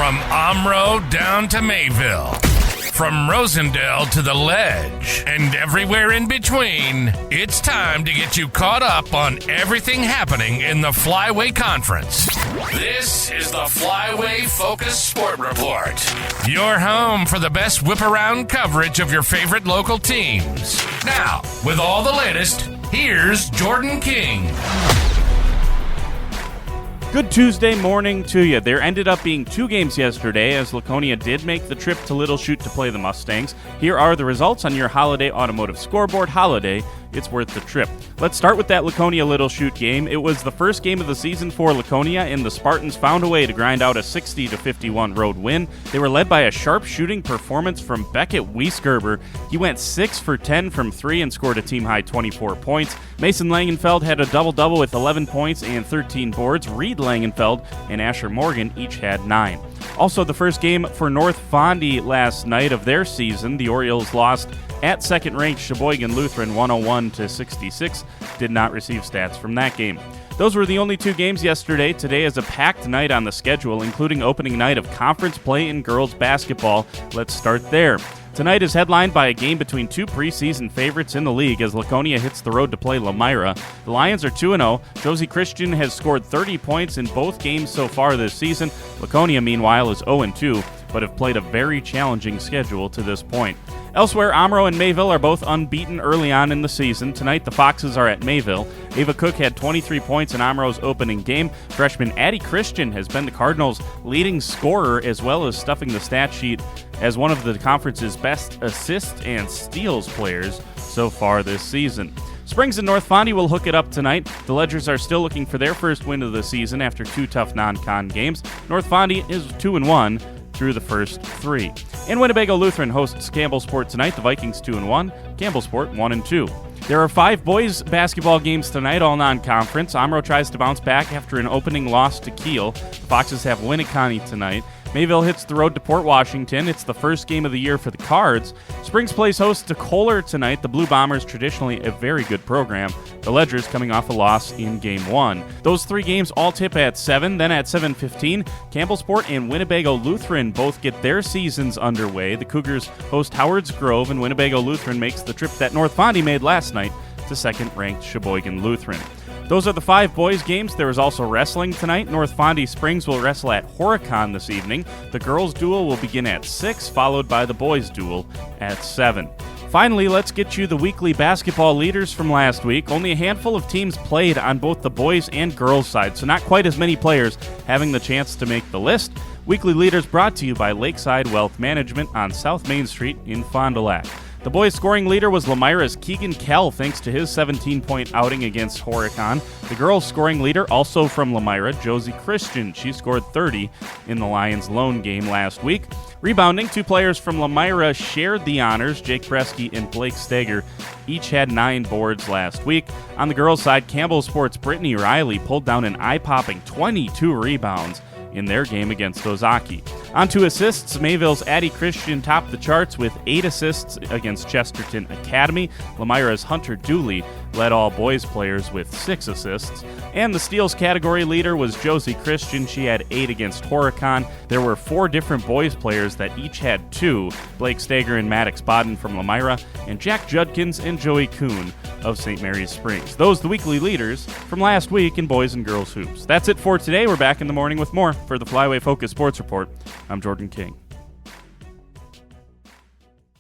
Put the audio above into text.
From Omro down to Mayville, from Rosendale to the Ledge, and everywhere in between, it's time to get you caught up on everything happening in the Flyway Conference. This is the Flyway Focus Sport Report, your home for the best whip-around coverage of your favorite local teams. Now, with all the latest, here's Jordan King. Good Tuesday morning to you. There ended up being 2 games yesterday as Laconia did make the trip to Little Chute to play the Mustangs. Here are the results on your Holiday Automotive Scoreboard. Holiday, it's worth the trip. Let's start with that Laconia Little Chute game. It was the first game of the season for Laconia, and the Spartans found a way to grind out a 60-51 road win. They were led by a sharp shooting performance from Beckett Wiesgerber. He went 6 for 10 from 3 and scored a team-high 24 points. Mason Langenfeld had a double-double with 11 points and 13 boards. Reed Langenfeld and Asher Morgan each had 9. Also, the first game for North Fondy last night of their season, the Orioles lost at second-ranked Sheboygan Lutheran 101-66. Did not receive stats from that game. Those were the only 2 games yesterday. Today is a packed night on the schedule, including opening night of conference play in girls basketball. Let's start there. Tonight is headlined by a game between 2 preseason favorites in the league as Laconia hits the road to play Lamira. The Lions are 2-0. Josie Christian has scored 30 points in both games so far this season. Laconia, meanwhile, is 0-2, but have played a very challenging schedule to this point. Elsewhere, Omro and Mayville are both unbeaten early on in the season. Tonight, the Foxes are at Mayville. Ava Cook had 23 points in Omro's opening game. Freshman Addie Christian has been the Cardinals' leading scorer, as well as stuffing the stat sheet as one of the conference's best assist and steals players so far this season. Springs and North Fondy will hook it up tonight. The Ledgers are still looking for their first win of the season after 2 tough non-con games. North Fondy is 2-1 through the first 3. And Winnebago Lutheran hosts Campbellsport tonight. The Vikings 2-1, Campbellsport 1-2. There are 5 boys basketball games tonight, all non-conference. Omro tries to bounce back after an opening loss to Kiel. The Foxes have Winnicott tonight. Mayville hits the road to Port Washington. It's the first game of the year for the Cards. Springs plays host to Kohler tonight. The Blue Bombers, traditionally a very good program. The Ledgers coming off a loss in Game 1. Those 3 games all tip at 7. Then at 7:15, Campbellsport and Winnebago Lutheran both get their seasons underway. The Cougars host Howards Grove, and Winnebago Lutheran makes the trip that North Fondy made last night to second-ranked Sheboygan Lutheran. Those are the 5 boys games. There is also wrestling tonight. North Fondy Springs will wrestle at Horicon this evening. The girls' duel will begin at 6, followed by the boys' duel at 7. Finally, let's get you the weekly basketball leaders from last week. Only a handful of teams played on both the boys and girls side, so not quite as many players having the chance to make the list. Weekly leaders brought to you by Lakeside Wealth Management on South Main Street in Fond du Lac. The boys' scoring leader was Lamira's Keegan Kell, thanks to his 17-point outing against Horicon. The girls' scoring leader, also from Lamira, Josie Christian. She scored 30 in the Lions' lone game last week. Rebounding, 2 players from Lamira shared the honors. Jake Bresky and Blake Steger each had 9 boards last week. On the girls' side, Campbellsport's Brittany Riley pulled down an eye-popping 22 rebounds in their game against Ozaki. On to assists, Mayville's Addie Christian topped the charts with 8 assists against Chesterton Academy. Lamira's Hunter Dooley led all boys players with 6 assists. And the steals category leader was Josie Christian. She had 8 against Horicon. There were 4 different boys players that each had 2. Blake Stager and Maddox Bodden from Lamira, and Jack Judkins and Joey Kuhn of St. Mary's Springs. Those the weekly leaders from last week in boys and girls hoops. That's it for today. We're back in the morning with more. For the Flyway Focus Sports Report, I'm Jordan King.